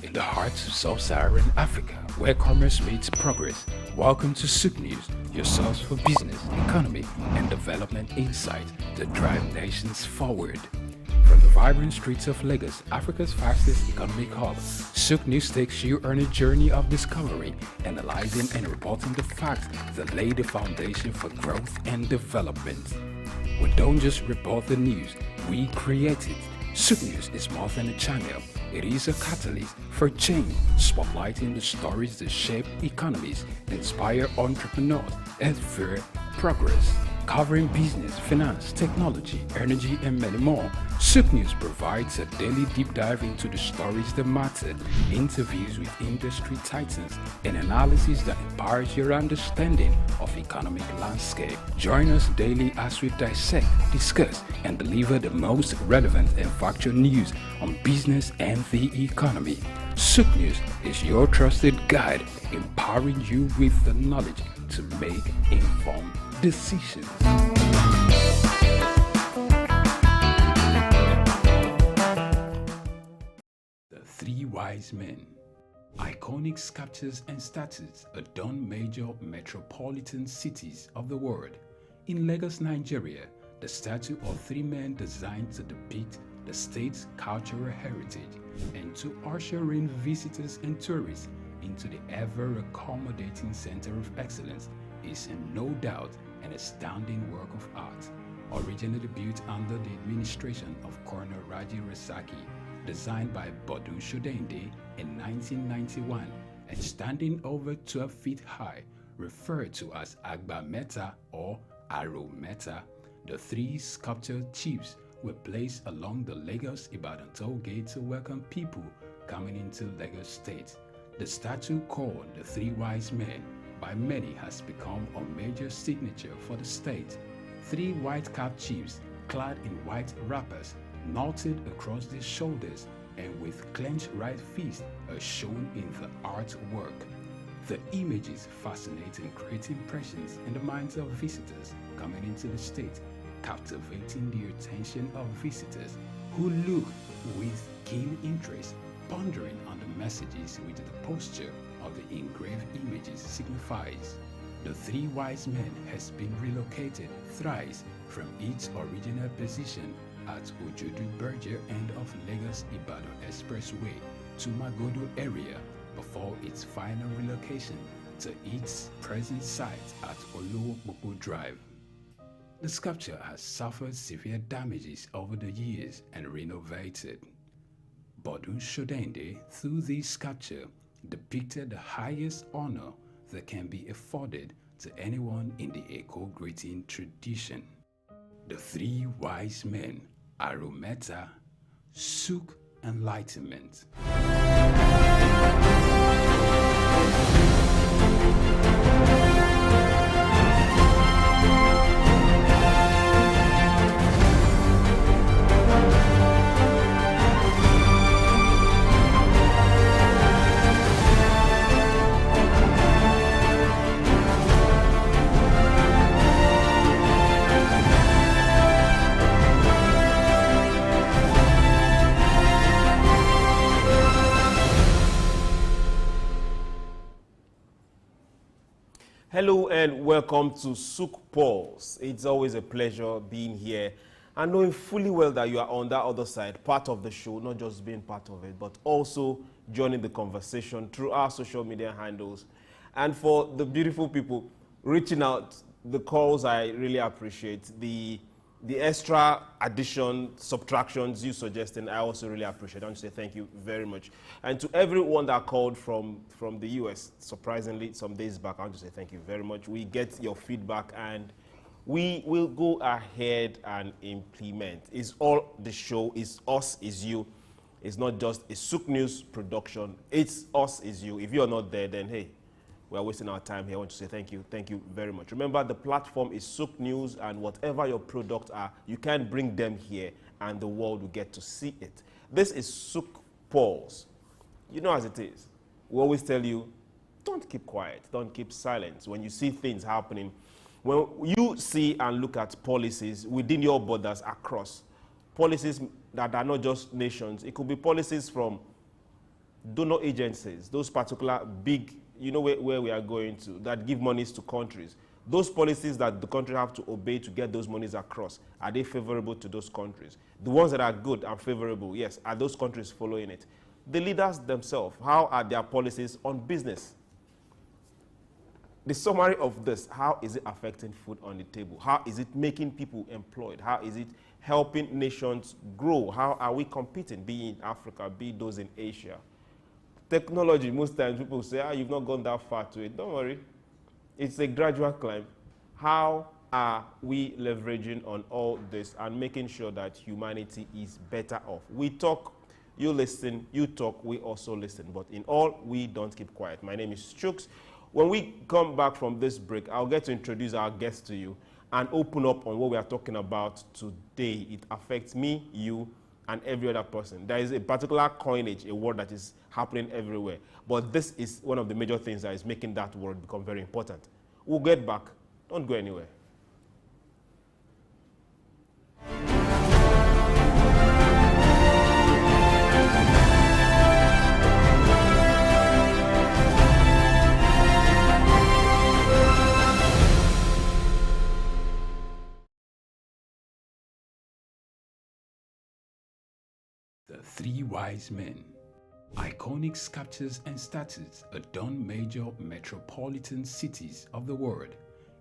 In the heart of sub-Saharan Africa, where commerce meets progress, welcome to SOUQ News, your source for business, economy, and development insight that drive nations forward. From the vibrant streets of Lagos, Africa's fastest economic hub, SOUQ News takes you on a journey of discovery, analyzing and reporting the facts that lay the foundation for growth and development. We don't just report the news, we create it. SOUQ News is more than a channel. It is a catalyst for change, spotlighting the stories that shape economies, inspire entrepreneurs, and fuel progress. Covering business, finance, technology, energy, and many more, SOUQ News provides a daily deep dive into the stories that matter, interviews with industry titans, and analysis that empowers your understanding of economic landscape. Join us daily as we dissect, discuss, and deliver the most relevant and factual news on business and the economy. SOUQ News is your trusted guide, empowering you with the knowledge to make informed decisions. The Three Wise Men. Iconic sculptures and statues adorn major metropolitan cities of the world. In Lagos, Nigeria, the statue of three men designed to depict the state's cultural heritage and to usher in visitors and tourists into the ever-accommodating center of excellence is no doubt an astounding work of art. Originally built under the administration of Colonel Raji Rasaki, designed by Bodu Shodende in 1991 and standing over 12 feet high, referred to as Agba Meta or Aro Meta, the three sculptured chiefs were placed along the Lagos-Ibadan toll gate to welcome people coming into Lagos State. The statue called the Three Wise Men by many has become a major signature for the state. Three white-capped chiefs clad in white wrappers, knotted across their shoulders and with clenched right fists are shown in the artwork. The images fascinate and create impressions in the minds of visitors coming into the state, captivating the attention of visitors who look with keen interest, pondering on the messages which the posture of the engraved images signifies. The Three Wise Men has been relocated thrice from its original position at Ojodu Berger end of Lagos-Ibadan Expressway to Magodo area before its final relocation to its present site at Olowopopo Drive. The sculpture has suffered severe damages over the years and renovated. Bodu Shodende, through this sculpture, depicted the highest honor that can be afforded to anyone in the eco-greeting tradition. The Three Wise Men, Arometa, SOUQ Enlightenment. Hello and welcome to SOUQ Pulse. It's always a pleasure being here and knowing fully well that you are on that other side, part of the show, not just being part of it, but also joining the conversation through our social media handles. And for the beautiful people reaching out, the calls I really appreciate. The extra addition, subtractions you suggesting, I also really appreciate. I want to say thank you very much. And to everyone that called from the US, surprisingly, some days back, I want to say thank you very much. We get your feedback and we will go ahead and implement. It's all the show, it's us, it's you. It's not just a SOUQ News production, it's us, it's you. If you're not there, then hey, we're wasting our time here. I want to say thank you very much. Remember, the platform is SOUQ News, and whatever your products are, you can bring them here, and the world will get to see it. This is SOUQ Pulse. You know as it is. We always tell you, don't keep quiet, don't keep silent. When you see things happening, when you see and look at policies within your borders across, policies that are not just nations, it could be policies from donor agencies, those particular big, you know where we are going to, that give monies to countries, those policies that the country have to obey to get those monies across, are they favorable to those countries? The ones that are good and favorable, yes, are those countries following it? The leaders themselves, how are their policies on business? The summary of this, how is it affecting food on the table? How is it making people employed? How is it helping nations grow? How are we competing, be in Africa, be those in Asia? Technology, most times people say, you've not gone that far to it. Don't worry. It's a gradual climb. How are we leveraging on all this and making sure that humanity is better off? We talk, you listen, you talk, we also listen. But in all, we don't keep quiet. My name is Chuks. When we come back from this break, I'll get to introduce our guest to you and open up on what we are talking about today. It affects me, you, and every other person. There is a particular coinage, a word that is happening everywhere. But this is one of the major things that is making that word become very important. We'll get back. Don't go anywhere. The Three Wise Men. Iconic sculptures and statues adorn major metropolitan cities of the world.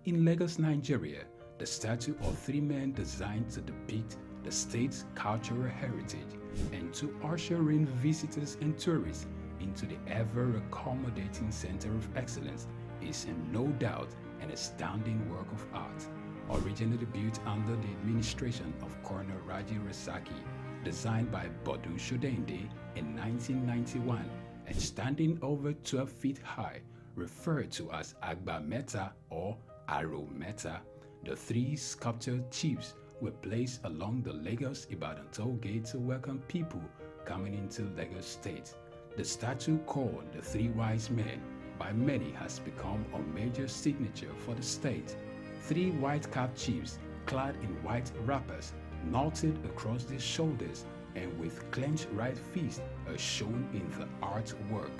In Lagos, Nigeria, the statue of three men designed to depict the state's cultural heritage and to usher in visitors and tourists into the ever-accommodating center of excellence is no doubt an astounding work of art. Originally built under the administration of Colonel Raji Rasaki, designed by Bodu Shodende in 1991 and standing over 12 feet high, referred to as Agba Meta or Aro Meta, the three sculptured chiefs were placed along the Lagos-Ibadan toll gate to welcome people coming into Lagos State. The statue called the Three Wise Men by many has become a major signature for the state. Three white-capped chiefs clad in white wrappers knotted across their shoulders and with clenched right fists are shown in the artwork.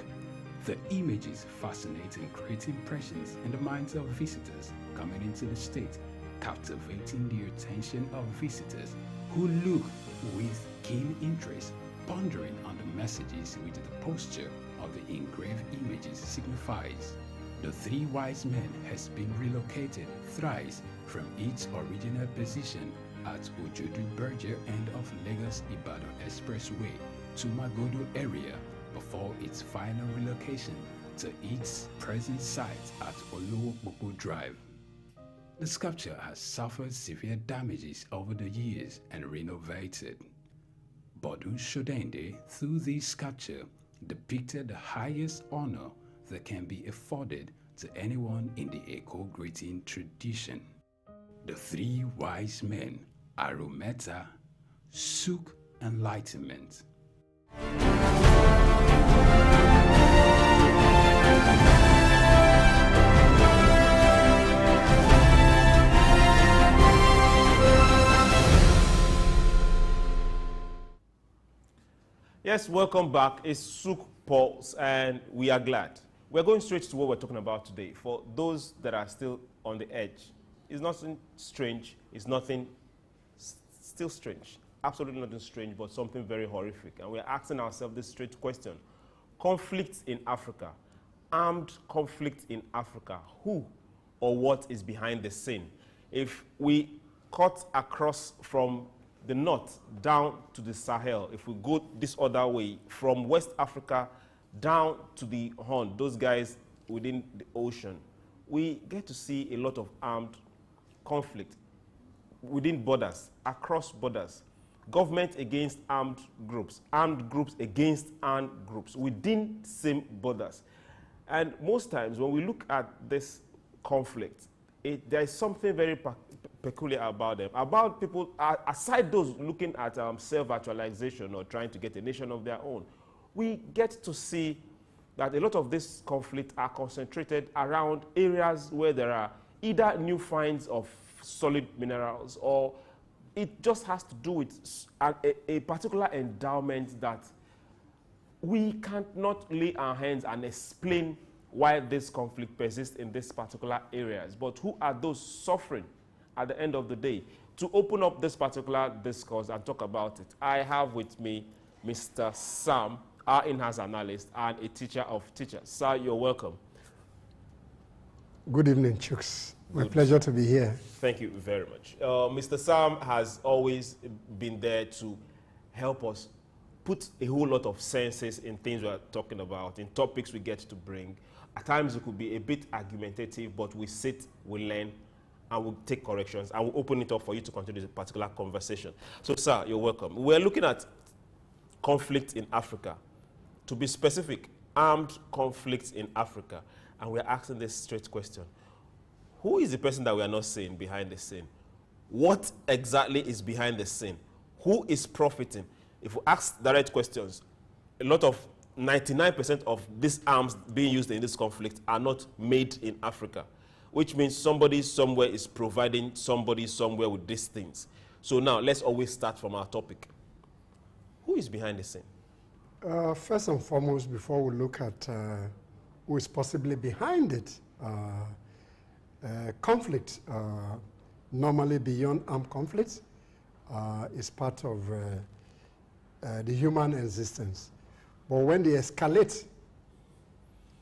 The images fascinate and create impressions in the minds of visitors coming into the state, captivating the attention of visitors who look with keen interest, pondering on the messages which the posture of the engraved images signifies. The Three Wise Men has been relocated thrice from its original position at Ojodu Berger end of Lagos-Ibadan Expressway to Magodo area before its final relocation to its present site at Olowopopo Drive. The sculpture has suffered severe damages over the years and renovated. Bodu Shodende, through this sculpture, depicted the highest honor that can be afforded to anyone in the eco-greeting tradition. The Three Wise Men, Arometa, SOUQ Enlightenment. Yes, welcome back. It's SOUQ Pulse, and we are glad. We're going straight to what we're talking about today. For those that are still on the edge, it's nothing strange, it's nothing still strange. Absolutely nothing strange, but something very horrific. And we're asking ourselves this straight question. Conflicts in Africa, armed conflict in Africa, who or what is behind the scene? If we cut across from the north down to the Sahel, if we go this other way, from West Africa down to the Horn, those guys within the ocean, we get to see a lot of armed conflict within borders, across borders, government against armed groups against armed groups within same borders. And most times when we look at this conflict, there is something very peculiar about them, about people, aside those looking at self-actualization or trying to get a nation of their own. We get to see that a lot of this conflict are concentrated around areas where there are either new finds of solid minerals, or it just has to do with a particular endowment that we cannot lay our hands and explain why this conflict persists in these particular areas. But who are those suffering at the end of the day? To open up this particular discourse and talk about it, I have with me Mr. Sam, our in-house analyst and a teacher of teachers. Sir, you're welcome. Good evening, Chuks. My pleasure to be here. Thank you very much. Mr. Sam has always been there to help us put a whole lot of senses in things we're talking about, in topics we get to bring. At times it could be a bit argumentative, but we sit, we learn, and we'll take corrections, and we'll open it up for you to continue this particular conversation. So, sir, you're welcome. We're looking at conflict in Africa. To be specific, armed conflicts in Africa. And we're asking this straight question. Who is the person that we are not seeing behind the scene? What exactly is behind the scene? Who is profiting? If we ask direct questions, a lot of 99% of these arms being used in this conflict are not made in Africa, which means somebody somewhere is providing somebody somewhere with these things. So now let's always start from our topic. Who is behind the scene? First and foremost, before we look at who is possibly behind it, conflict, normally beyond armed conflicts, is part of the human existence. But when they escalate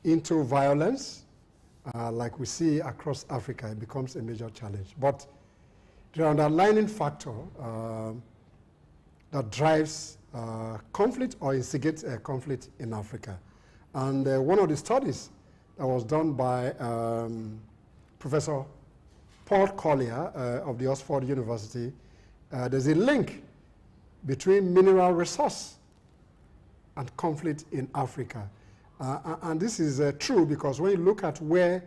into violence, like we see across Africa, it becomes a major challenge. But the underlying factor that drives conflict or instigates conflict in Africa. And one of the studies that was done by Professor Paul Collier of the Oxford University, there's a link between mineral resource and conflict in Africa. And this is true because when you look at where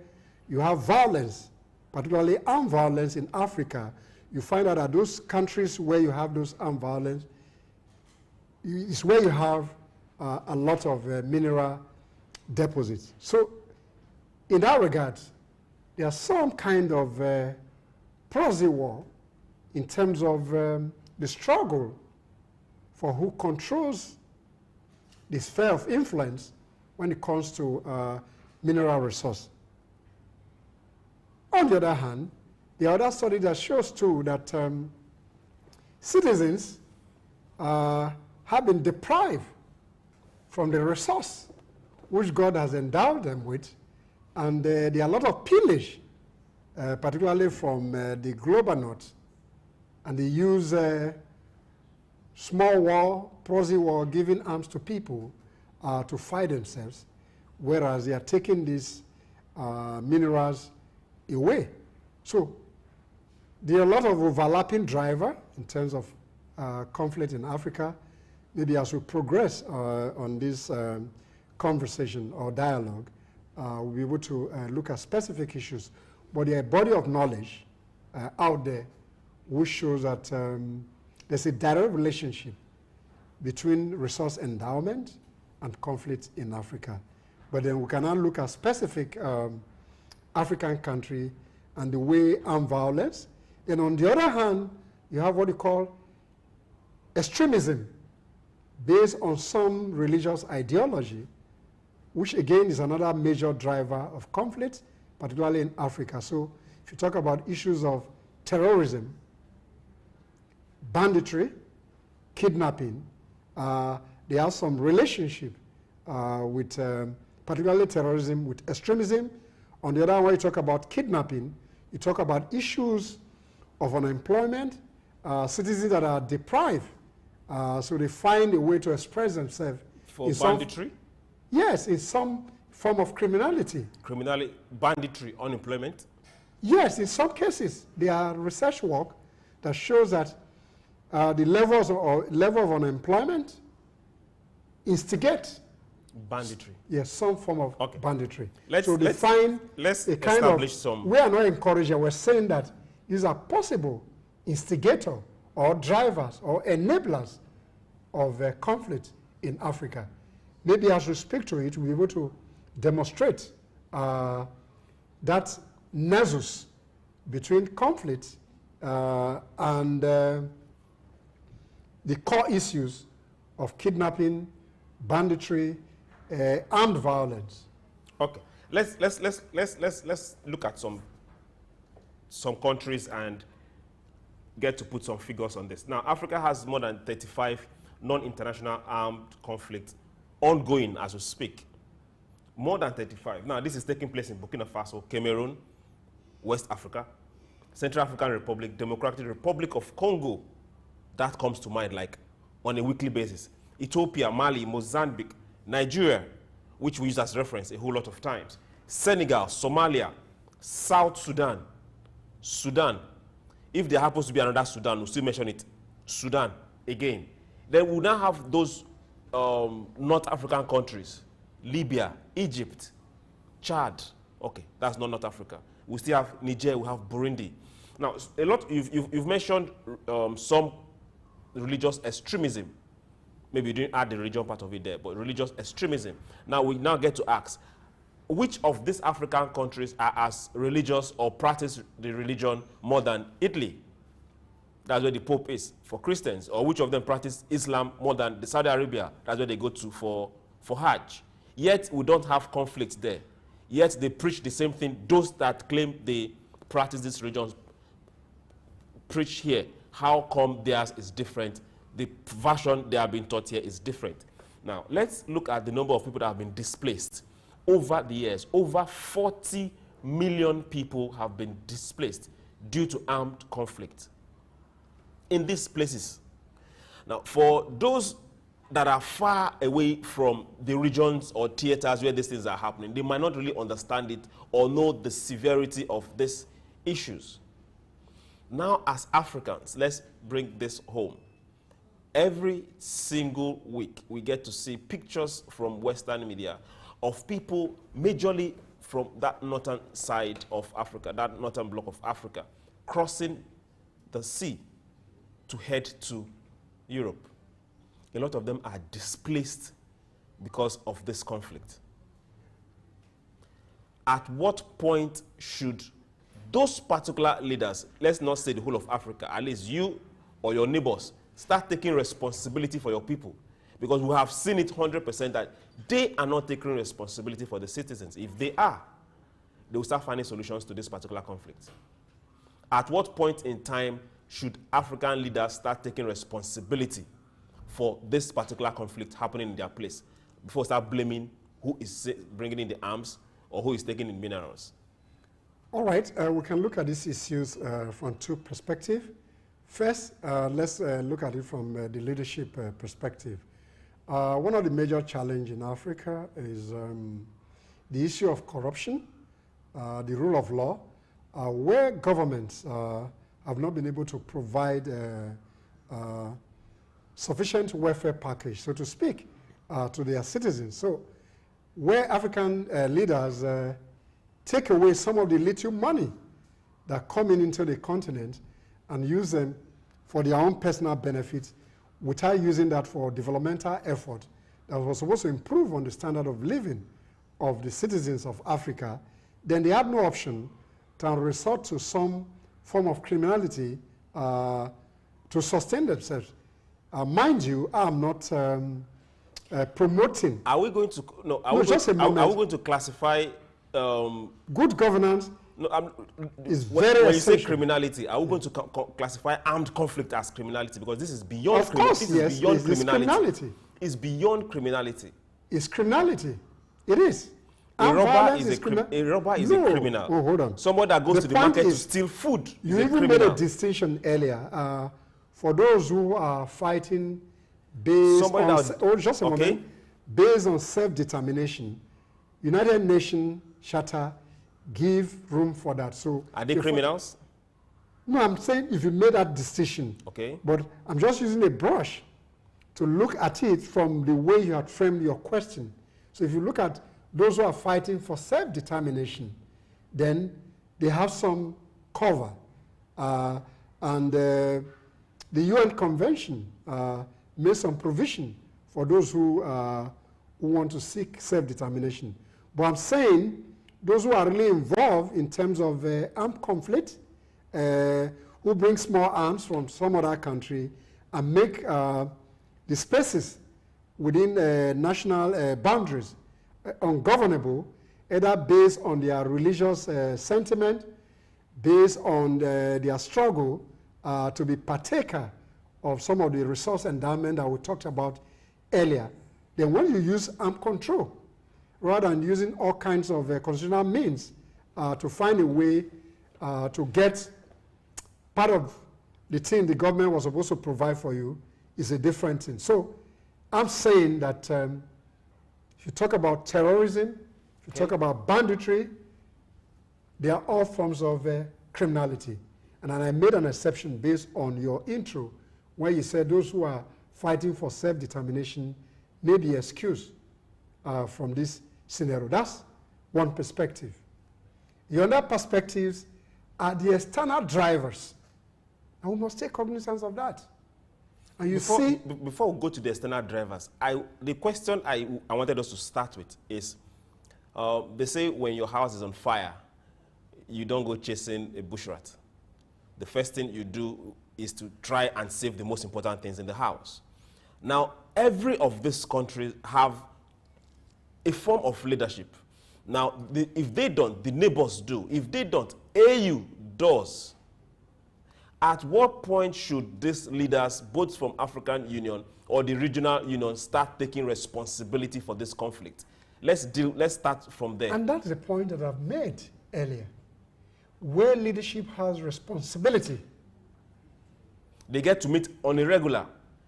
you have violence, particularly armed violence in Africa, you find out that those countries where you have those armed violence is where you have a lot of mineral deposits. So in that regard, there's some kind of proxy war in terms of the struggle for who controls the sphere of influence when it comes to mineral resource. On the other hand, the other study that shows too that citizens have been deprived from the resource which God has endowed them with, and there are a lot of pillage, particularly from the global north, and they use small war, proxy war, giving arms to people to fight themselves, whereas they are taking these minerals away. So there are a lot of overlapping driver in terms of conflict in Africa. Maybe as we progress on this conversation or dialogue, we'll be able to look at specific issues. But there are a body of knowledge out there which shows that there's a direct relationship between resource endowment and conflict in Africa. But then we cannot look at specific African country and the way armed violence. Then on the other hand, you have what you call extremism based on some religious ideology, which again is another major driver of conflict, particularly in Africa. So if you talk about issues of terrorism, banditry, kidnapping, there are some relationship with particularly terrorism with extremism. On the other hand, when you talk about kidnapping, you talk about issues of unemployment, citizens that are deprived, so they find a way to express themselves. For banditry? Yes, in some form of criminality. Criminality, banditry, unemployment? Yes, in some cases, there are research work that shows that the level of unemployment instigate banditry. Yes, some form of banditry. Let's a kind of some. We are not encouraging. We're saying that these are possible instigators or drivers or enablers of conflict in Africa. Maybe as we speak to it, we'll be able to demonstrate that nexus between conflict and the core issues of kidnapping, banditry, armed violence. Okay, let's look at some countries and get to put some figures on this. Now, Africa has more than 35 non-international armed conflicts ongoing as we speak. More than 35. Now, this is taking place in Burkina Faso, Cameroon, West Africa, Central African Republic, Democratic Republic of Congo. That comes to mind like on a weekly basis. Ethiopia, Mali, Mozambique, Nigeria, which we use as reference a whole lot of times. Senegal, Somalia, South Sudan, Sudan. If there happens to be another Sudan, we'll still mention it. Sudan, again. Then we'll now have those North African countries. Libya, Egypt, Chad. Okay, that's not North Africa. We still have Niger, we have Burundi. Now, a lot, you've mentioned some religious extremism. Maybe you didn't add the religion part of it there, but religious extremism. Now, we now get to ask, which of these African countries are as religious or practice the religion more than Italy? That's where the Pope is for Christians. Or which of them practice Islam more than the Saudi Arabia? That's where they go to for Hajj. Yet we don't have conflicts there. Yet they preach the same thing. Those that claim they practice these religions preach here. How come theirs is different? The version they are being taught here is different. Now, let's look at the number of people that have been displaced over the years. Over 40 million people have been displaced due to armed conflict in these places. Now, for those that are far away from the regions or theaters where these things are happening, they might not really understand it or know the severity of these issues. Now, as Africans, let's bring this home. Every single week, we get to see pictures from Western media of people majorly from that northern side of Africa, that northern block of Africa, crossing the sea to head to Europe. A lot of them are displaced because of this conflict. At what point should those particular leaders, let's not say the whole of Africa, at least you or your neighbors, start taking responsibility for your people? Because we have seen it 100% that they are not taking responsibility for the citizens. If they are, they will start finding solutions to this particular conflict. At what point in time should African leaders start taking responsibility for this particular conflict happening in their place before start blaming who is bringing in the arms or who is taking in minerals? All right, we can look at these issues from two perspectives. First, let's look at it from the leadership perspective. One of the major challenges in Africa is the issue of corruption, the rule of law, where governments have not been able to provide sufficient welfare package, so to speak, to their citizens. So where African leaders take away some of the little money that come into the continent and use them for their own personal benefits without using that for developmental effort that was supposed to improve on the standard of living of the citizens of Africa, then they have no option to resort to some form of criminality to sustain themselves. Mind you, I'm not promoting. Are we going to are we going to classify good governance? No, is very essential. When you say criminality, are we going to classify armed conflict as criminality? Because this is beyond criminality. Yes, it's criminality. It's beyond criminality. It's criminality. It is. A robber is a criminal. Oh, hold on. Someone that goes to the market to steal food you is a criminal. You even made a distinction earlier. For those who are fighting based on based on self-determination, United Nations Charter give room for that. So are they criminals? No, I'm saying if you made that decision. Okay. But I'm just using a brush to look at it from the way you had framed your question. So if you look at those who are fighting for self-determination, then they have some cover. And the UN Convention made some provision for those who want to seek self-determination. But I'm saying those who are really involved in terms of armed conflict, who bring small arms from some other country and make the spaces within national boundaries, ungovernable, either based on their religious sentiment, based on their struggle to be partaker of some of the resource endowment that we talked about earlier, then when you use armed control, rather than using all kinds of constitutional means to find a way to get part of the thing the government was supposed to provide for you, is a different thing. So I'm saying that if you talk about terrorism, if you talk about banditry, they are all forms of criminality. And I made an exception based on your intro, where you said those who are fighting for self-determination may be excused from this scenario. That's one perspective. The other perspectives are the external drivers. And we must take cognizance of that. And you see... Before we go to the external drivers, the question I wanted us to start with is, they say when your house is on fire, you don't go chasing a bush rat. The first thing you do is to try and save the most important things in the house. Now, every of these countries have a form of leadership. Now, if they don't, the neighbors do. If they don't, AU does. At what point should these leaders, both from African Union or the regional union, start taking responsibility for this conflict? Let's start from there. And that's the point that I've made earlier. Where leadership has responsibility, they get to meet on a regular,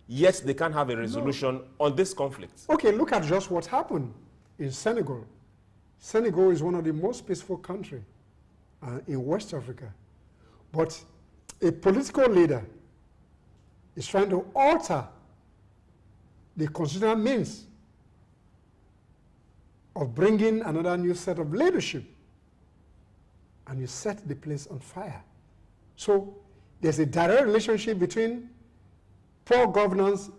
yet they can't have a resolution on this conflict. Okay, look at just what happened in Senegal. Senegal is one of the most peaceful countries in West Africa. But a political leader is trying to alter the constitutional means of bringing another new set of leadership, and you set the place on fire. So there's a direct relationship between poor governance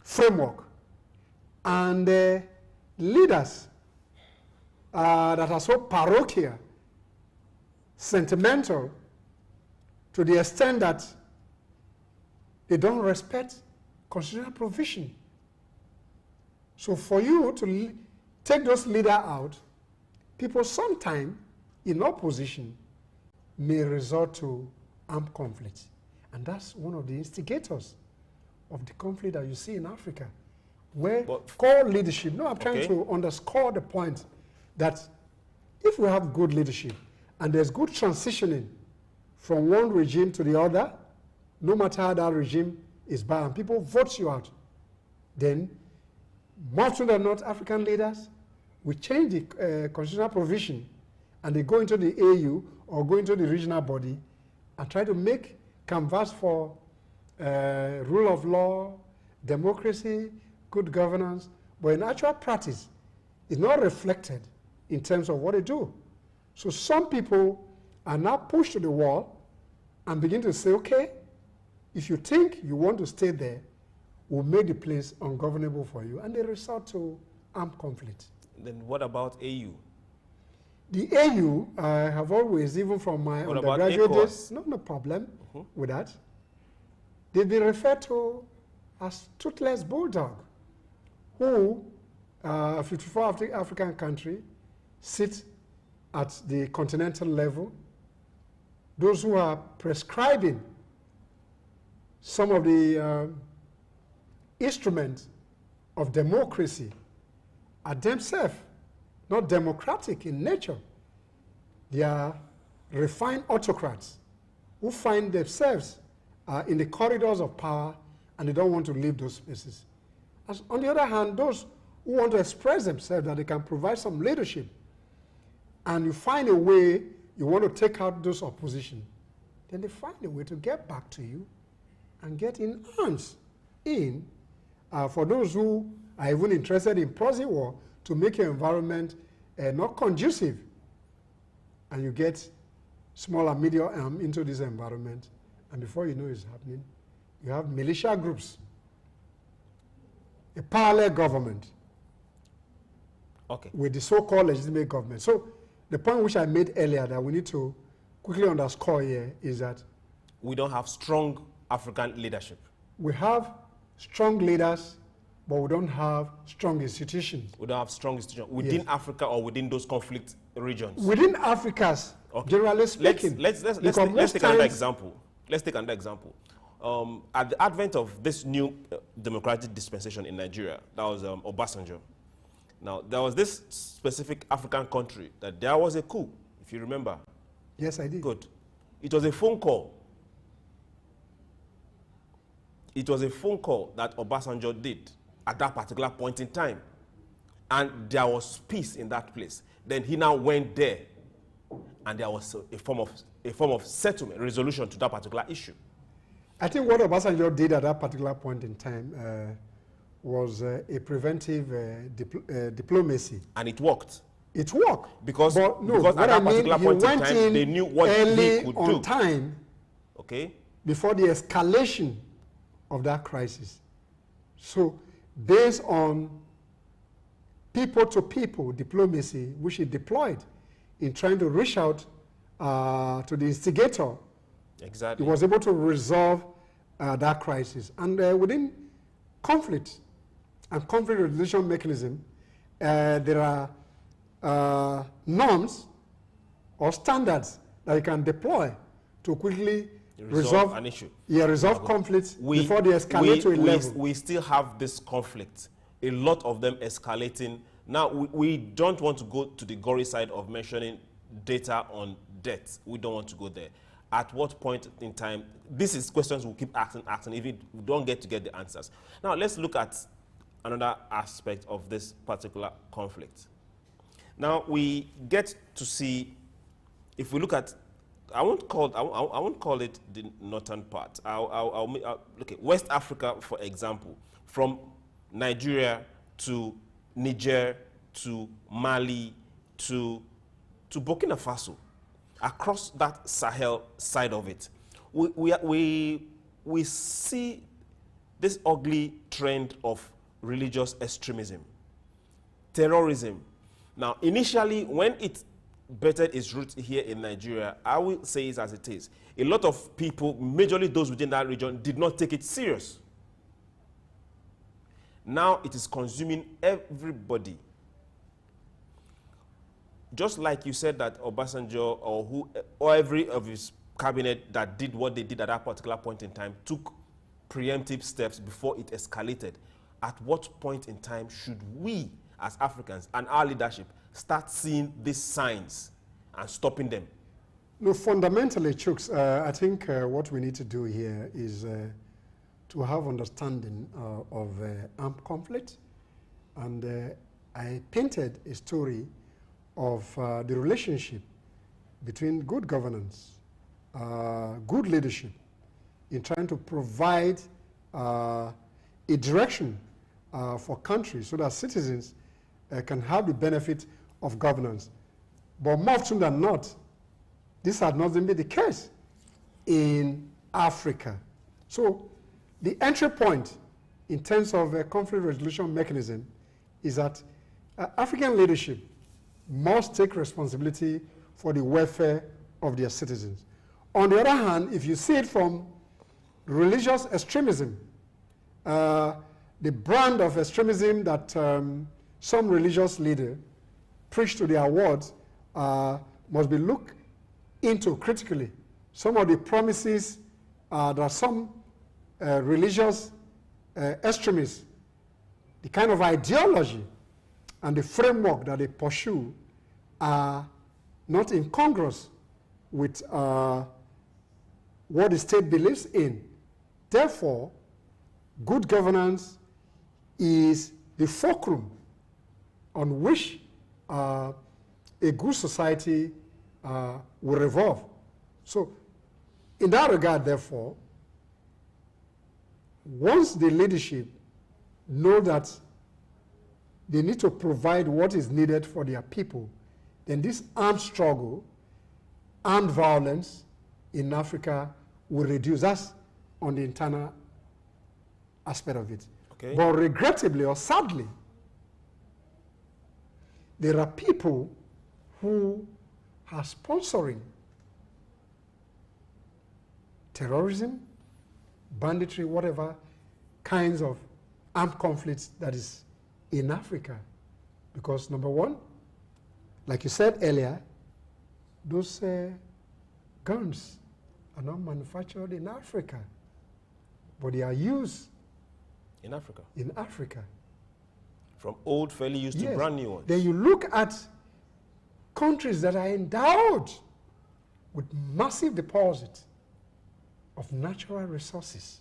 framework and leaders that are so parochial, sentimental, to the extent that they don't respect constitutional provision. So for you to take those leaders out, people sometime in opposition may resort to armed conflict. And that's one of the instigators of the conflict that you see in Africa, where core leadership, no, I'm trying to underscore the point that if we have good leadership and there's good transitioning from one regime to the other, no matter how that regime is bad, and people vote you out, then more often than not, African leaders will change the constitutional provision and they go into the AU or go into the regional body and try to make canvas for rule of law, democracy, good governance, but in actual practice, it's not reflected in terms of what they do. So some people are now pushed to the wall and begin to say, okay, if you think you want to stay there, we'll make the place ungovernable for you. And they resort to armed conflict. Then what about AU? The AU, I have always, even from my undergraduate days, no problem with that. They've been referred to as toothless bulldog, who, 54 African country, sit at the continental level. Those who are prescribing some of the instruments of democracy are themselves not democratic in nature. They are refined autocrats who find themselves in the corridors of power and they don't want to leave those spaces. As, on the other hand, those who want to express themselves that they can provide some leadership, and you find a way you want to take out those opposition, then they find a way to get back to you and get in arms for those who are even interested in proxy war to make your environment not conducive. And you get small and medium arm into this environment, and before you know it's happening, you have militia groups, a parallel government with the so-called legitimate government. So the point which I made earlier that we need to quickly underscore here is that we don't have strong African leadership. We have strong leaders but we don't have strong institutions. We don't have strong institutions within Africa or within those conflict regions. Within Africa's, generally speaking. Let's take another example. Let's take another example. At the advent of this new democratic dispensation in Nigeria, that was Obasanjo. Now, there was this specific African country that there was a coup, if you remember. Yes, I did. Good. It was a phone call. It was a phone call that Obasanjo did at that particular point in time. And there was peace in that place. Then he now went there, and there was a form of settlement, resolution to that particular issue. I think what Obasanjo did at that particular point in time was a preventive diplomacy. And it worked. It worked. Because at that particular point in time, they knew what he could do. On time, okay, before the escalation of that crisis. So, based on people-to-people diplomacy, which he deployed in trying to reach out to the instigator, exactly, he was able to resolve that crisis. And within conflict and conflict resolution mechanism, there are norms or standards that you can deploy to quickly resolve an issue. Yeah, resolve conflicts before they escalate to a level. We still have this conflict, a lot of them escalating. Now, we don't want to go to the gory side of mentioning data on death. We don't want to go there. At what point in time, this is questions we'll keep asking if we don't get the answers. Now, let's look at another aspect of this particular conflict. Now, we get to see, if we look at, I won't call it the northern part. Look at West Africa, for example, from Nigeria to Niger to Mali to Burkina Faso, across that Sahel side of it, we see this ugly trend of religious extremism, terrorism. Now, initially, when it bettered its roots here in Nigeria, I will say it as it is. A lot of people, majorly those within that region, did not take it serious. Now it is consuming everybody. Just like you said that Obasanjo or every of his cabinet that did what they did at that particular point in time took preemptive steps before it escalated. At what point in time should we, as Africans and our leadership, start seeing these signs and stopping them? No, fundamentally, Chuks, I think what we need to do here is to have understanding of armed conflict. And I painted a story of the relationship between good governance, good leadership, in trying to provide a direction for countries so that citizens can have the benefit of governance. But more often than not, this has not been the case in Africa. So the entry point in terms of a conflict resolution mechanism is that African leadership must take responsibility for the welfare of their citizens. On the other hand, if you see it from religious extremism, the brand of extremism that some religious leader preach to their wards must be looked into critically. Some of the promises that some religious extremists, the kind of ideology and the framework that they pursue are not incongruous with what the state believes in. Therefore, good governance is the fulcrum on which a good society will revolve. So, in that regard, therefore, once the leadership know that they need to provide what is needed for their people, then this armed struggle, armed violence in Africa will reduce. That's on the internal aspect of it. Okay. But regrettably or sadly, there are people who are sponsoring terrorism, banditry, whatever kinds of armed conflict that is in Africa. Because number one, like you said earlier, those guns are not manufactured in Africa, but they are used in Africa. In Africa. From old, fairly used to brand new ones. Then you look at countries that are endowed with massive deposits of natural resources.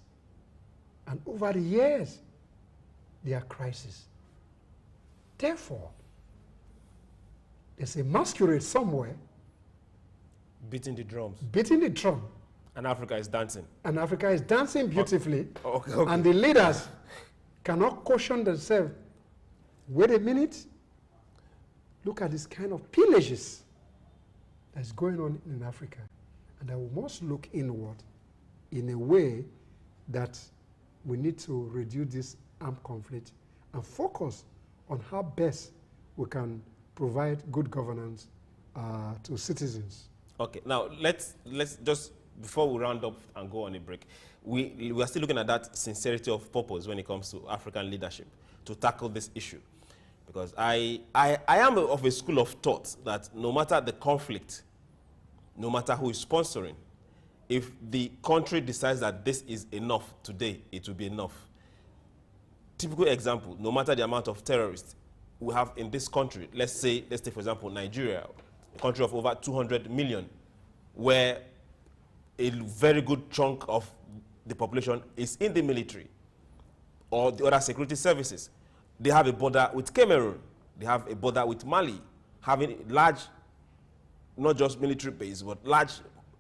And over the years, there are crises. Therefore, there's a masquerade somewhere. Beating the drums. Beating the drum. And Africa is dancing. And Africa is dancing beautifully. Okay. And the leaders cannot caution themselves. Wait a minute. Look at this kind of pillages that's going on in Africa. And that we must look inward in a way that we need to reduce this armed conflict and focus on how best we can provide good governance to citizens. Okay, now let's just, before we round up and go on a break, we are still looking at that sincerity of purpose when it comes to African leadership to tackle this issue. Because I am of a school of thought that no matter the conflict, no matter who is sponsoring, if the country decides that this is enough today, it will be enough. Typical example, no matter the amount of terrorists we have in this country, let's take for example Nigeria, a country of over 200 million, where a very good chunk of the population is in the military or the other security services. They have a border with Cameroon, they have a border with Mali, having large, not just military base, but large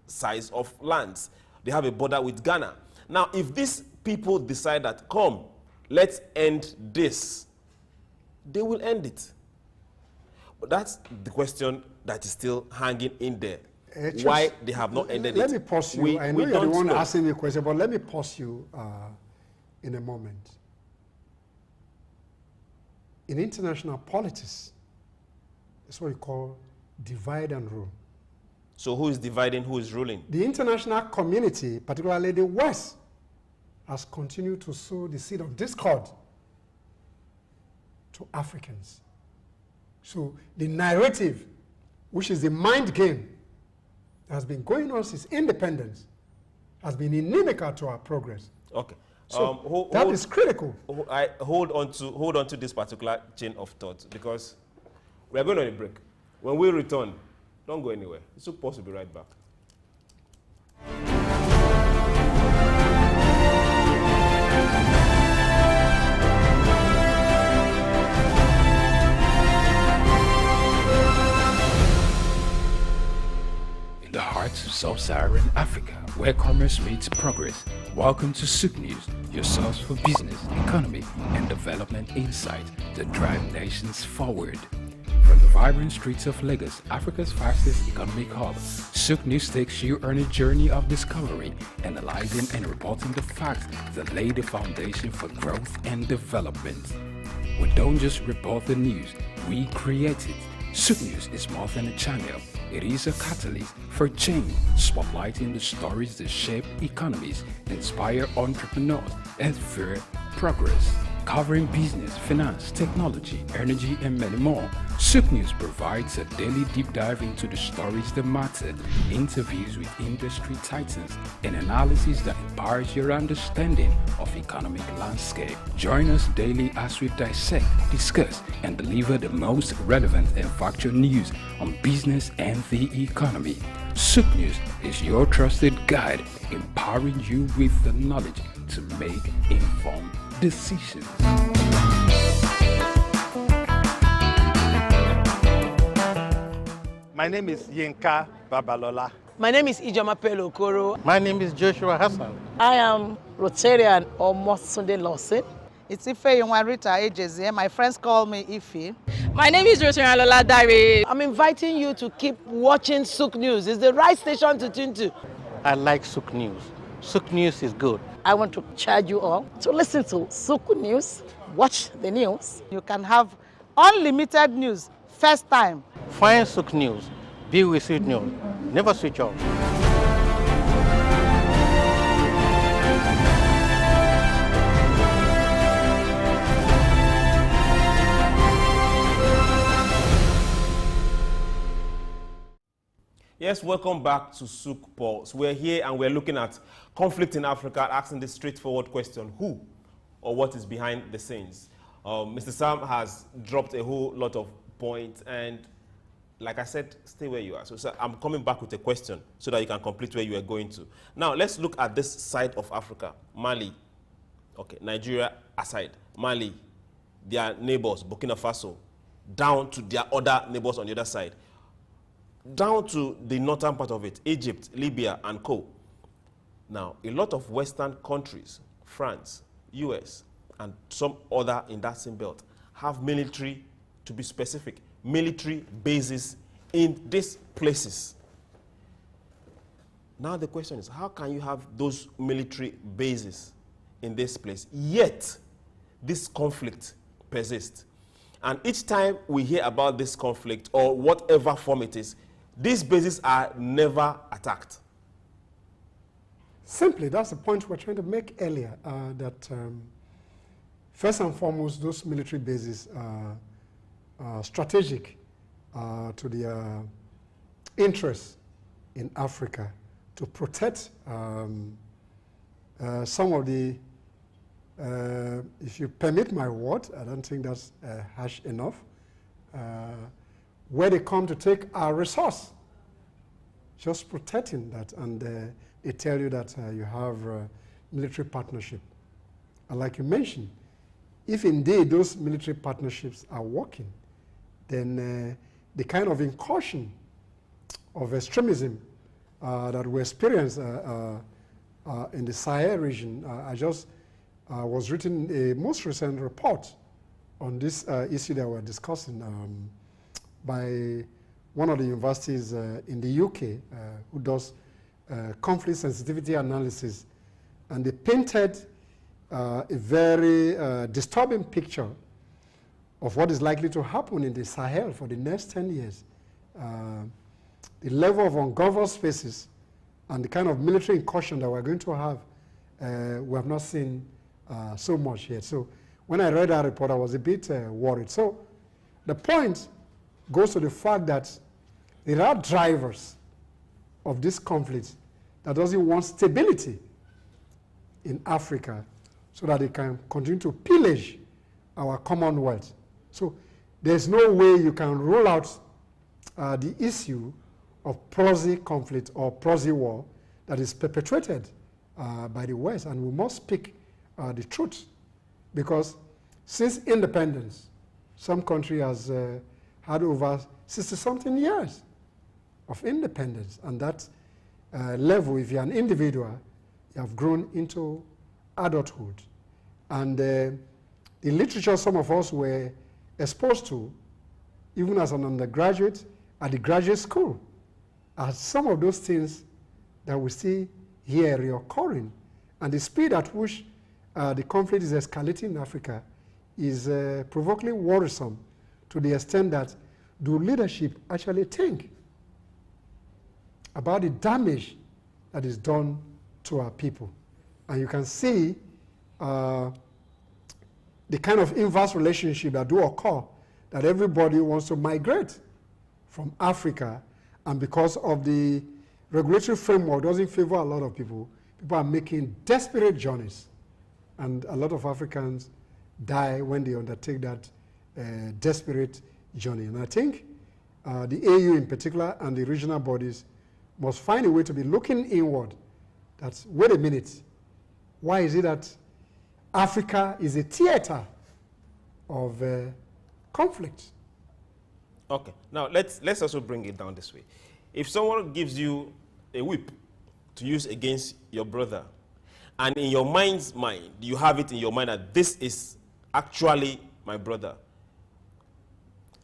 size of lands. They have a border with Ghana. Now, if these people decide that, come, let's end this, they will end it. But that's the question that is still hanging in there. Why they have not ended it. Let me pause you. I know you're the one asking me a question, but let me pause you in a moment. In international politics, it's what we call divide and rule. So who is dividing, who is ruling? The international community, particularly the West, has continued to sow the seed of discord to Africans. So the narrative, which is the mind game, that has been going on since independence, has been inimical to our progress. Okay. So that is critical. Hold on to this particular chain of thought, because we are going on a break. When we return, don't go anywhere. SOUQ PULSE will be right back. In the heart of sub-Saharan Africa, where commerce meets progress, welcome to SOUQ News, your source for business, economy, and development insight that drive nations forward. From the vibrant streets of Lagos, Africa's fastest economic hub, SOUQ News takes you on a journey of discovery, analyzing and reporting the facts that lay the foundation for growth and development. We don't just report the news, we create it. SOUQ News is more than a channel. It is a catalyst for change, spotlighting the stories that shape economies, inspire entrepreneurs, and fuel progress. Covering business, finance, technology, energy, and many more, SOUQ News provides a daily deep dive into the stories that matter, interviews with industry titans, and analysis that empowers your understanding of economic landscape. Join us daily as we dissect, discuss, and deliver the most relevant and factual news on business and the economy. SOUQ News is your trusted guide, empowering you with the knowledge to make informed decisions. My name is Yinka Babalola. My name is Ijoma Pelokoro. My name is Joshua Hassan. I am Rotarian or Mosunde Lawson. It's Ife Yunwarita Ejeze. My friends call me Ife. My name is Rotarian Lola Dare. I'm inviting you to keep watching SOUQ News. It's the right station to tune to. I like SOUQ News. SOUQ News is good. I want to charge you all to listen to SOUQ News, watch the news. You can have unlimited news, first time. Find SOUQ News. Be with SOUQ News. Never switch off. Let's welcome back to SOUQ Pulse. We're here and we're looking at conflict in Africa, asking this straightforward question: who or what is behind the scenes? Mr. Sam has dropped a whole lot of points, and like I said, stay where you are. So, sir, I'm coming back with a question so that you can complete where you are going to. Now, let's look at this side of Africa. Mali, okay, Nigeria aside. Mali, their neighbors, Burkina Faso, down to their other neighbors on the other side, down to the northern part of it, Egypt, Libya, and co. Now, a lot of Western countries, France, US, and some other in that same belt, have military, to be specific, military bases in these places. Now the question is, how can you have those military bases in this place, yet this conflict persists? And each time we hear about this conflict, or whatever form it is, these bases are never attacked. Simply, that's the point we're trying to make earlier, that first and foremost, those military bases are strategic to the interests in Africa to protect some of the, if you permit my word, I don't think that's harsh enough, where they come to take our resource, just protecting that, and they tell you that you have military partnership. And like you mentioned, if indeed those military partnerships are working, then the kind of incursion of extremism that we experience in the Sahel region, I just was written a most recent report on this issue that we're discussing by one of the universities in the UK who does conflict sensitivity analysis, and they painted a very disturbing picture of what is likely to happen in the Sahel for the next 10 years. The level of ungoverned spaces and the kind of military incursion that we're going to have, we have not seen so much yet. So when I read that report, I was a bit worried. So the point goes to the fact that there are drivers of this conflict that doesn't want stability in Africa so that they can continue to pillage our commonwealth. So there's no way you can rule out the issue of proxy conflict or proxy war that is perpetrated by the West, and we must speak the truth, because since independence, some country has had over 60-something years of independence, and that level, if you're an individual, you have grown into adulthood. And the literature some of us were exposed to, even as an undergraduate at the graduate school, are some of those things that we see here reoccurring. And the speed at which the conflict is escalating in Africa is provokingly worrisome, to the extent that do leadership actually think about the damage that is done to our people? And you can see the kind of inverse relationship that do occur, that everybody wants to migrate from Africa, and because of the regulatory framework doesn't favor a lot of people, people are making desperate journeys, and a lot of Africans die when they undertake that desperate journey. And I think the AU in particular and the regional bodies must find a way to be looking inward. That's, wait a minute, why is it that Africa is a theater of conflict? Okay, now let's also bring it down this way. If someone gives you a whip to use against your brother, and in your mind's mind, you have it in your mind that this is actually my brother,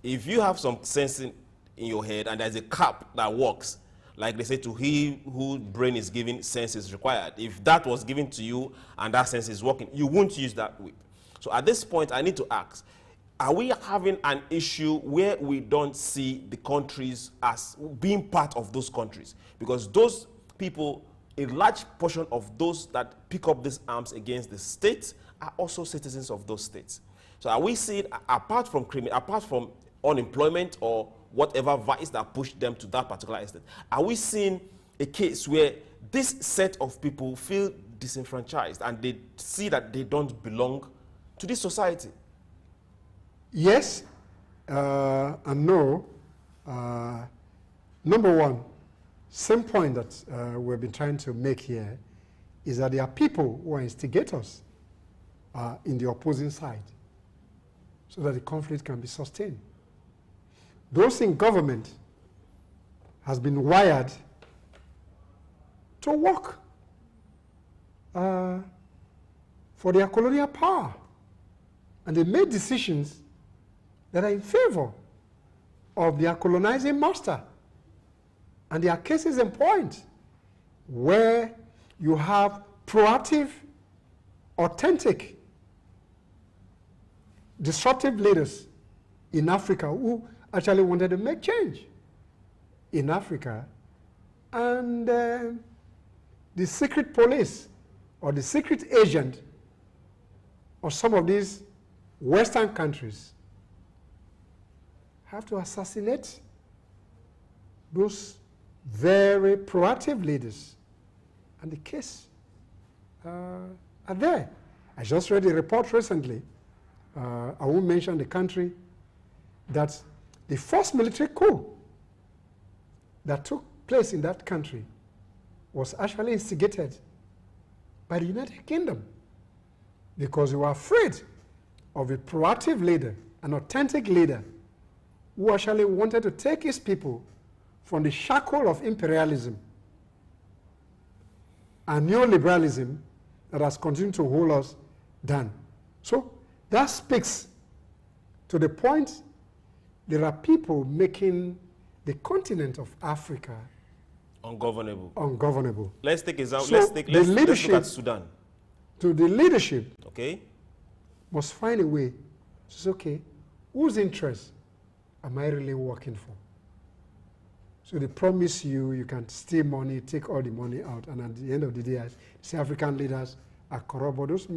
if you have some sense in your head and there's a cap that works, like they say, to he whose brain is given, sense is required. If that was given to you and that sense is working, you won't use that whip. So at this point, I need to ask, are we having an issue where we don't see the countries as being part of those countries? Because those people, a large portion of those that pick up these arms against the states are also citizens of those states. So are we seeing, apart from unemployment or whatever vice that pushed them to that particular extent. Are we seeing a case where this set of people feel disenfranchised and they see that they don't belong to this society? Yes and no. Number one, same point that we've been trying to make here is that there are people who are instigators in the opposing side so that the conflict can be sustained. Those in government has been wired to work for their colonial power. And they made decisions that are in favor of their colonizing master. And there are cases in point where you have proactive, authentic, disruptive leaders in Africa who actually wanted to make change in Africa. And the secret police or the secret agent of some of these Western countries have to assassinate those very proactive leaders. And the case are there. I just read a report recently, I won't mention the country, that the first military coup that took place in that country was actually instigated by the United Kingdom because they were afraid of a proactive leader, an authentic leader, who actually wanted to take his people from the shackle of imperialism and neoliberalism that has continued to hold us down. So that speaks to the point there are people making the continent of Africa ungovernable. Let's take example. So let's look at Sudan. To the leadership, okay, must find a way to say, okay, whose interest am I really working for? So they promise you, you can steal money, take all the money out, and at the end of the day, say African leaders are corrupt, but those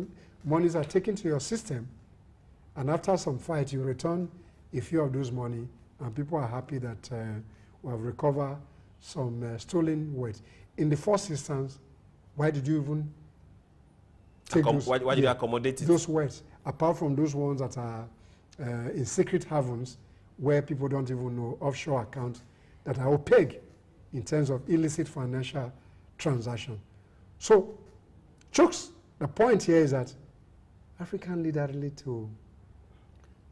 monies are taken to your system, and after some fight, you return a few of those money, and people are happy that we have recovered some stolen weight. In the first instance, why did you even take those? Why did you accommodate it? Those weights, apart from those ones that are in secret havens, where people don't even know, offshore accounts that are opaque in terms of illicit financial transaction. So, Chuks, the point here is that African leaders need to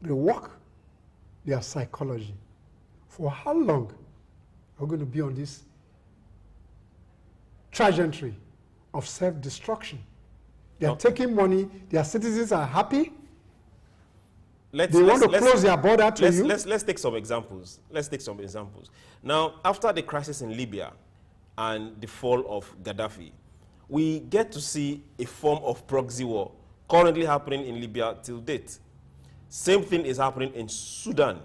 rework their psychology. For how long are we going to be on this trajectory of self-destruction? They are taking money, their citizens are happy, they want to close their border to you. Let's take some examples. Now, after the crisis in Libya and the fall of Gaddafi, we get to see a form of proxy war currently happening in Libya till date. Same thing is happening in Sudan.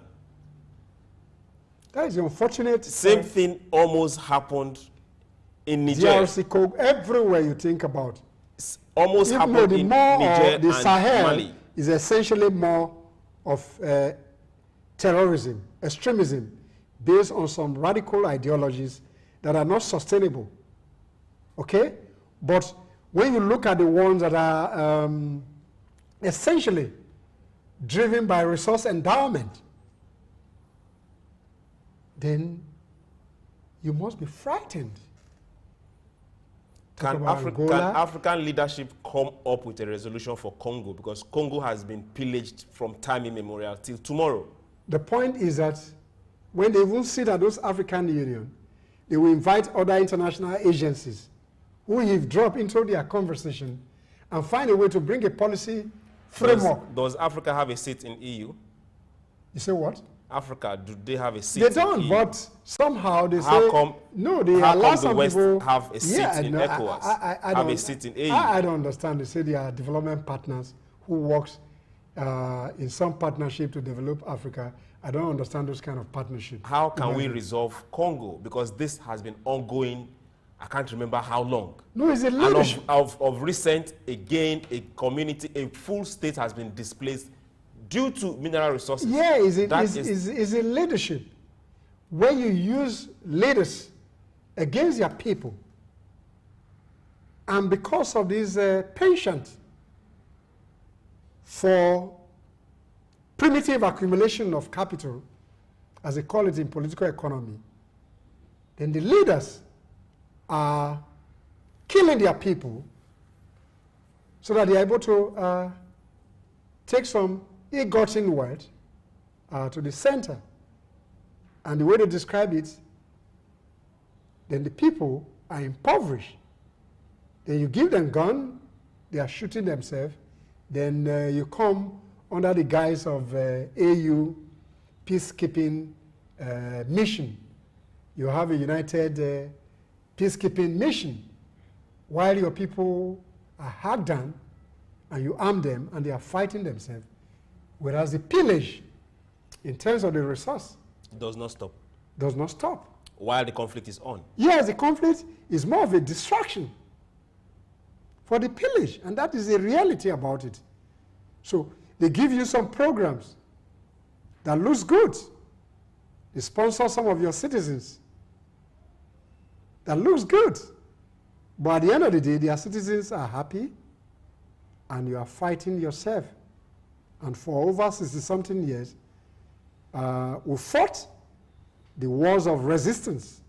That is unfortunate. Same thing almost happened in Niger. DRC, everywhere you think about. Almost happened in Niger the and Sahel Mali. Is essentially more of terrorism, extremism, based on some radical ideologies that are not sustainable. Okay? But when you look at the ones that are essentially driven by resource endowment, then you must be frightened. Can African leadership come up with a resolution for Congo? Because Congo has been pillaged from time immemorial till tomorrow. The point is that when they even sit at those African Union, they will invite other international agencies who have dropped into their conversation and find a way to bring a policy framework. Does Africa have a seat in EU? You say what? Africa, do they have a seat They in don't, EU? but somehow they how say, come, no, they how allow come some the West people have a seat in ECOWAS, I have a seat in EU? I don't understand. They say they are development partners who works in some partnership to develop Africa. I don't understand those kind of partnerships. How can we resolve Congo? Because this has been ongoing, I can't remember how long. No, it's a leadership. And of recent, again, a community, a full state has been displaced due to mineral resources. Yeah, it's a leadership. when you use leaders against their people, and because of this penchant for primitive accumulation of capital, as they call it in political economy, then the leaders are killing their people so that they are able to take some ill-gotten wealth to the center. And the way they describe it, then the people are impoverished. Then you give them gun, they are shooting themselves. Then you come under the guise of AU peacekeeping mission. You have a united peacekeeping mission, while your people are hacked down and you arm them and they are fighting themselves. Whereas the pillage, in terms of the resource, does not stop. Does not stop. While the conflict is on. Yes, the conflict is more of a distraction for the pillage, and that is the reality about it. So they give you some programs that looks good. They sponsor some of your citizens. That looks good. But at the end of the day, their citizens are happy, and you are fighting yourself. And for over 60-something years, we fought the wars of resistance,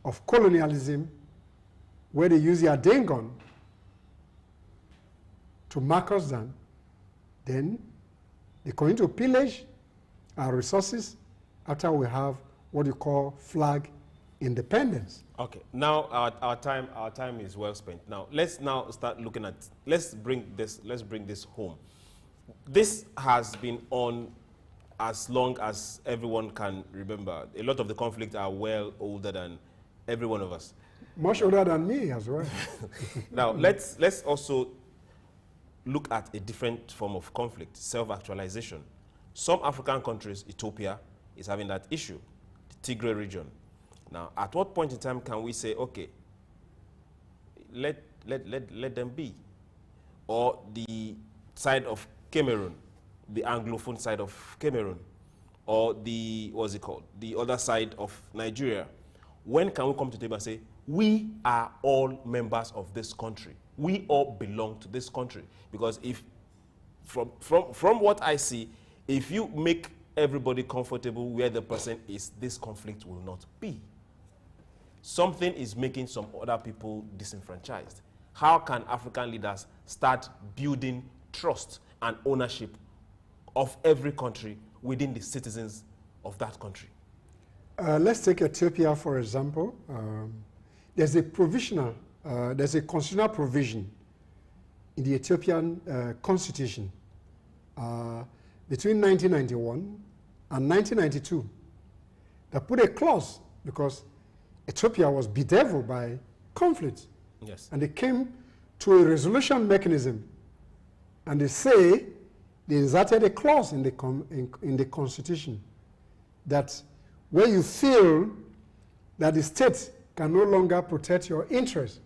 of colonialism, where they use their gun to mark us down. Then they continue to pillage our resources after we have what you call flag independence. Okay, now our time is well spent. Now let's now start looking at, let's bring this home. This has been on as long as everyone can remember. A lot of the conflicts are well older than every one of us. Much older than me as well. Now let's also look at a different form of conflict, self-actualization. Some African countries, Ethiopia, is having that issue, the Tigray region. Now, at what point in time can we say, okay, let them be? Or the side of Cameroon, the Anglophone side of Cameroon, or the, what's it called, the other side of Nigeria. When can we come to the table and say, we are all members of this country. We all belong to this country. Because if, from what I see, if you make everybody comfortable where the person is, this conflict will not be. Something is making some other people disenfranchised. How can African leaders start building trust and ownership of every country within the citizens of that country? Let's take Ethiopia, for example. There's a provisional, there's a constitutional provision in the Ethiopian constitution between 1991 and 1992 that put a clause, because Ethiopia was bedeviled by conflict. Yes. And they came to a resolution mechanism, and they say they inserted a clause in the constitution that when you feel that the state can no longer protect your interests,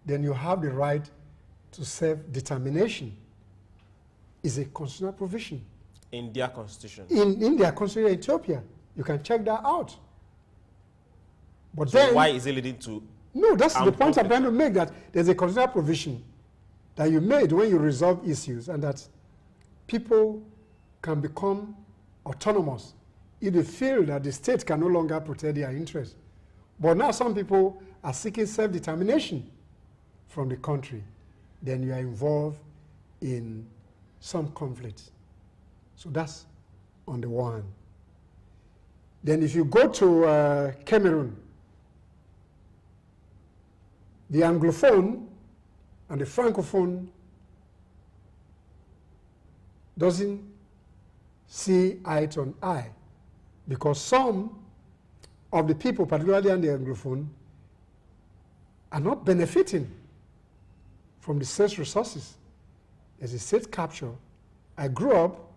then you have the right to self-determination. Is a constitutional provision. In their constitution? In their constitution in Ethiopia. You can check that out. But so then, why is it leading to? No, that's the point I'm trying to make, that there's a constitutional provision that you made when you resolve issues, and that people can become autonomous if they feel that the state can no longer protect their interests. But now some people are seeking self-determination from the country. Then you are involved in some conflicts. So that's on the one. Then if you go to Cameroon, the Anglophone and the Francophone doesn't see eye to eye, because some of the people, particularly on the Anglophone, are not benefiting from the state's resources. There's a state capture. I grew up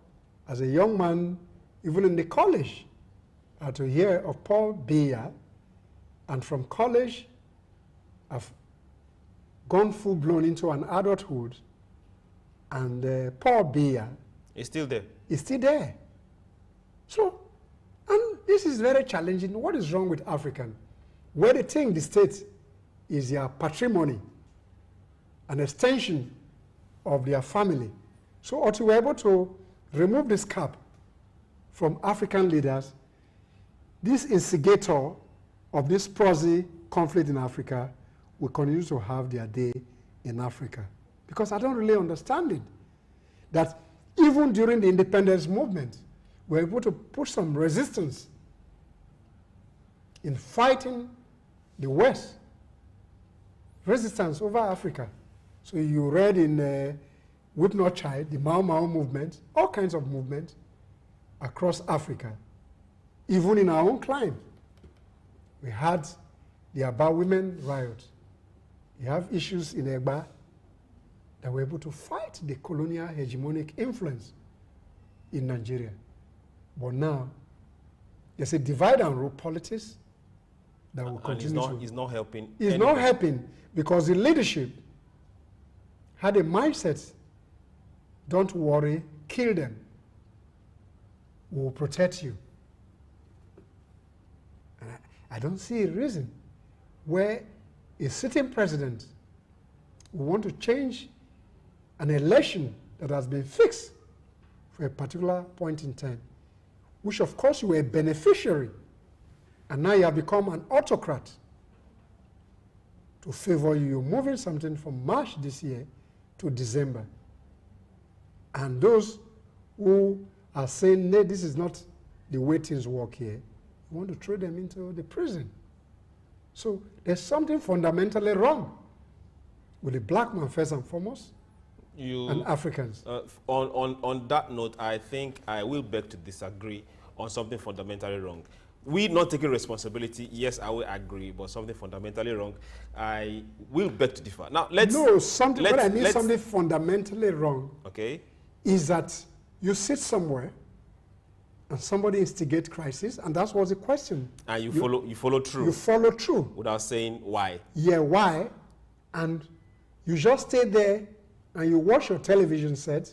as a young man, even in the college, to hear of Paul Biya, and from college, I've gone full-blown into an adulthood, and Paul Biya is still there. Is still there. So this is very challenging. What is wrong with African? Where they think the state is their patrimony, an extension of their family. So until we're able to remove this cap from African leaders, this instigator of this prosy conflict in Africa will continue to have their day in Africa. Because I don't really understand it. That even during the independence movement, we're able to put some resistance in fighting the West. Resistance over Africa. So you read in With No Child, the Mau Mau movement, all kinds of movements across Africa, even in our own climate. We had the Aba women riot. We have issues in Egba that were able to fight the colonial hegemonic influence in Nigeria. But now, there's a divide and rule politics that will continue. It's not helping. It's not helping because the leadership had a mindset, don't worry, kill them. We will protect you. And I don't see a reason where a sitting president will want to change an election that has been fixed for a particular point in time, which of course you were a beneficiary, and now you have become an autocrat to favor you. You're moving something from March this year to December. And those who are saying, no, this is not the way things work here, you want to throw them into the prison. So there's something fundamentally wrong with the black man first and foremost, and Africans. On that note, I think I will beg to disagree on something fundamentally wrong. We not taking responsibility, yes, I will agree, but something fundamentally wrong, I will beg to differ. Now, let's... No, something fundamentally wrong, okay, is that you sit somewhere and somebody instigates crisis, and that was the question. And you follow through. You follow through. Without saying why. Yeah, why? And you just stay there and you watch your television set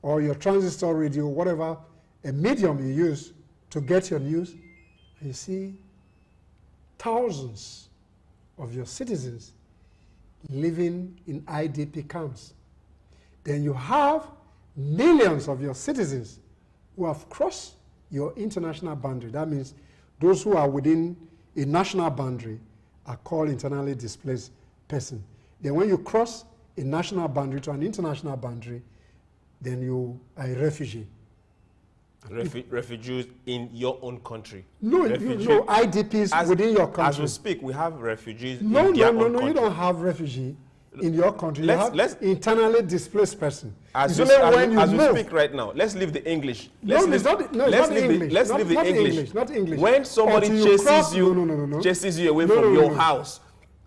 or your transistor radio, whatever a medium you use to get your news, and you see thousands of your citizens living in IDP camps. Then you have millions of your citizens who have crossed your international boundary. That means those who are within a national boundary are called internally displaced person. Then when you cross a national boundary to an international boundary, then you are a refugee. Refugees in your own country. No, no IDPs within your country. As we speak, we have refugees in their own country. No, you don't have refugee in your country. Let's you have internally displaced person. As we speak right now, let's leave the English. Let's leave the English. Not English. When somebody chases you away from your house,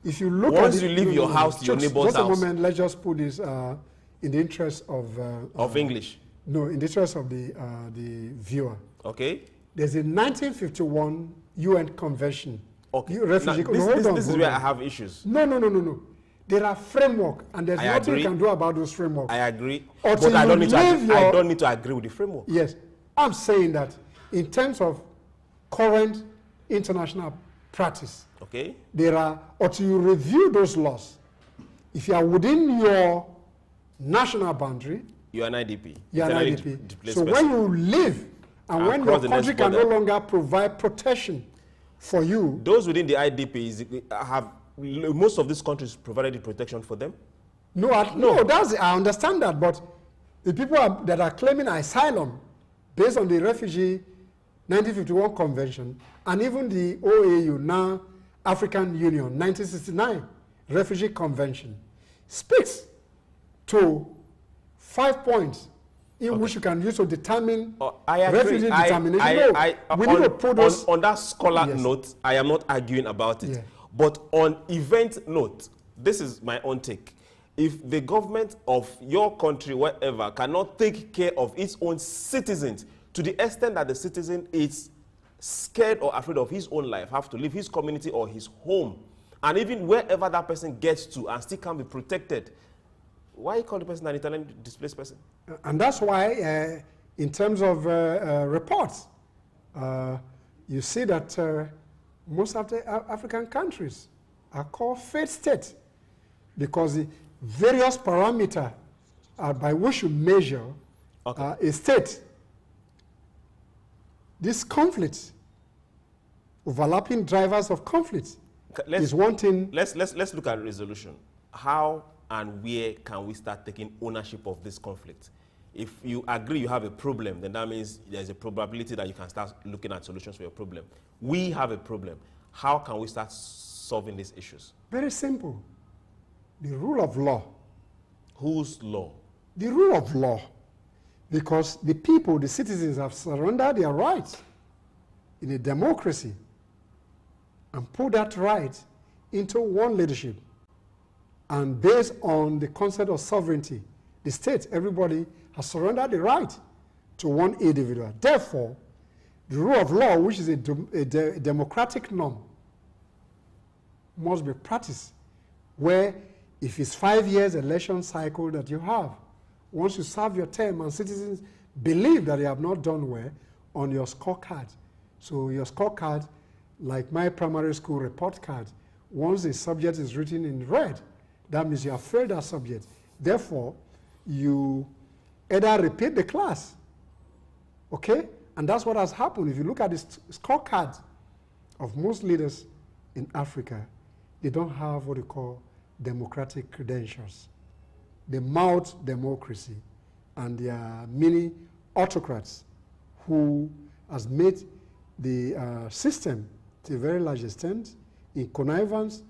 if you look once you leave your house to your neighbor's house. Just a moment, let's just put this in the interest of English. No, in the interest of the viewer. Okay. There's a 1951 UN Convention. Okay. This is where I have issues. No. There are framework, and there's nothing you can do about those frameworks. I agree, but I don't need to agree with the framework. Yes, I'm saying that in terms of current international practice, okay, there are, or to you review those laws, if you are within your national boundary, you are an IDP. You are an IDP. So when you leave, and when your country can no longer provide protection for you, those within the IDPs have. Most of these countries provided the protection for them? No, I understand that, but the people that are claiming asylum based on the Refugee 1951 Convention and even the OAU, now African Union 1969 Refugee Convention, speaks to 5 points in which you can use to determine refugee determination. We need to put those on that scholar note, I am not arguing about it. Yeah. But on event note, this is my own take. If the government of your country, whatever, cannot take care of its own citizens to the extent that the citizen is scared or afraid of his own life, have to leave his community or his home, and even wherever that person gets to and still can be protected, why call the person an internally displaced person? And that's why, in terms of reports, you see that most of the African countries are called failed states because the various parameters by which you measure a state. This conflict, overlapping drivers of conflict, is one thing. Let's look at resolution. How and where can we start taking ownership of this conflict? If you agree you have a problem, then that means there's a probability that you can start looking at solutions for your problem. We have a problem. How can we start solving these issues? Very simple. The rule of law. Whose law? The rule of law. Because the people, the citizens, have surrendered their rights in a democracy and put that right into one leadership. And based on the concept of sovereignty, the state, everybody has surrendered the right to one individual. Therefore, the rule of law, which is a democratic norm, must be practiced, where if it's 5 years election cycle that you have, once you serve your term and citizens believe that they have not done well on your scorecard. So your scorecard, like my primary school report card, once the subject is written in red, that means you have failed that subject. Therefore, you either repeat the class, okay? And that's what has happened. If you look at the scorecard of most leaders in Africa, they don't have what they call democratic credentials. They mouth democracy, and there are many autocrats who has made the system to a very large extent in connivance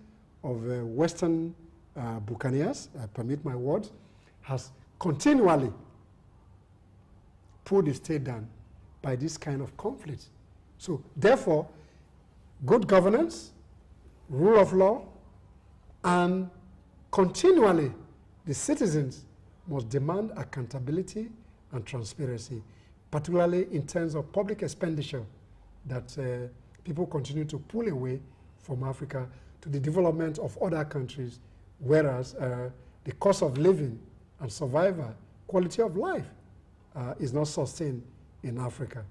of Western buccaneers, permit my word, has continually put the state down by this kind of conflict. So therefore, good governance, rule of law, and continually the citizens must demand accountability and transparency, particularly in terms of public expenditure that people continue to pull away from Africa to the development of other countries, whereas the cost of living and survival, quality of life is not sustained in Africa.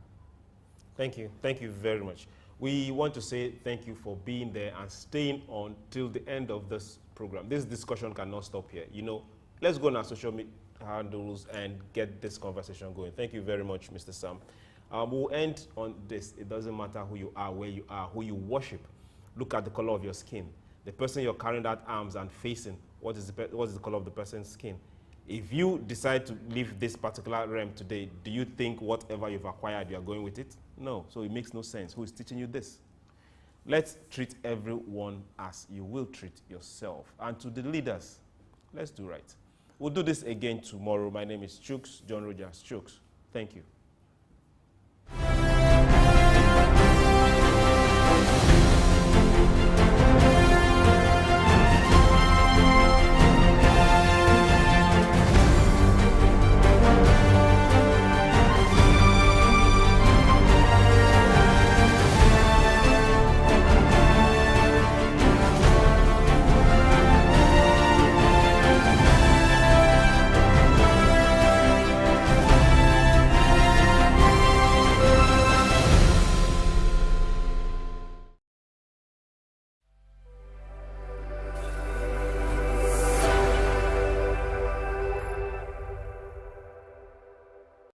Thank you. Thank you very much. We want to say thank you for being there and staying on till the end of this program. This discussion cannot stop here. You know, let's go on our social media handles and get this conversation going. Thank you very much, Mr. Sam. We'll end on this. It doesn't matter who you are, where you are, who you worship. Look at the color of your skin. The person you're carrying that arms and facing, what is the color of the person's skin? If you decide to leave this particular realm today, do you think whatever you've acquired, you are going with it? No. So it makes no sense. Who is teaching you this? Let's treat everyone as you will treat yourself. And to the leaders, let's do right. We'll do this again tomorrow. My name is Chuks, John-Rogers Chuks. Thank you.